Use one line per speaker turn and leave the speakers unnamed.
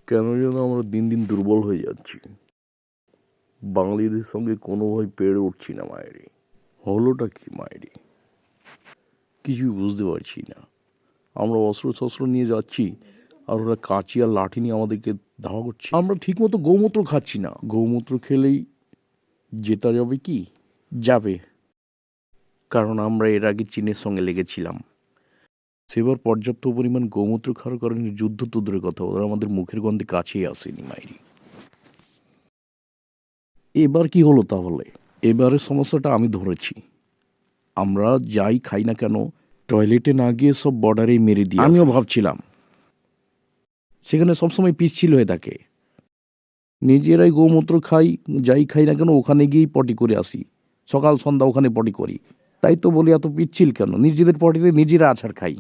কেন যেন আমরা দিন দিন দুর্বল হয়ে যাচ্ছি। বাঙালিদের সঙ্গে কোনোভাবে পেরে উঠছি না মায়েরি। হলোটা কি মায়েরি? কিছুই বুঝতে পারছি না। আমরা অস্ত্র নিয়ে যাচ্ছি আর ওরা কাঁচি আর লাঠি নিয়ে আমাদেরকে ধাওয়া করছে। আমরা ঠিকমতো গৌমূত্র খাচ্ছি না। গৌমূত্র খেলেই জেতা যাবে কি? যাবে, কারণ আমরা এর আগে চীনের সঙ্গে লেগেছিলাম। সেবার পর্যাপ্ত পরিমাণ গৌমূত্র খাওয়ার কারণে যুদ্ধ তো দূরের কথা, ওরা আমাদের মুখের গন্ধে কাছেই আসেনি মাইরি। এবার কি হলো তাহলে? এবারের সমস্যাটা আমি ধরেছি। আমরা যাই খাই না কেন টয়লেটে না গিয়ে সব বর্ডারেই মেরে দিই। আমিও ভাবছিলাম সেখানে সবসময় পিচ্ছিল হয়ে থাকে। নিজেরাই গৌমূত্র খাই, যাই খাই না কেন ওখানে গিয়েই পটি করে আসি। সকাল সন্ধ্যা ওখানে পটি করি। তাই তো বলি এত পিচ্ছিল কেন? নিজেদের পটিতে নিজেরা আছাড় খাই।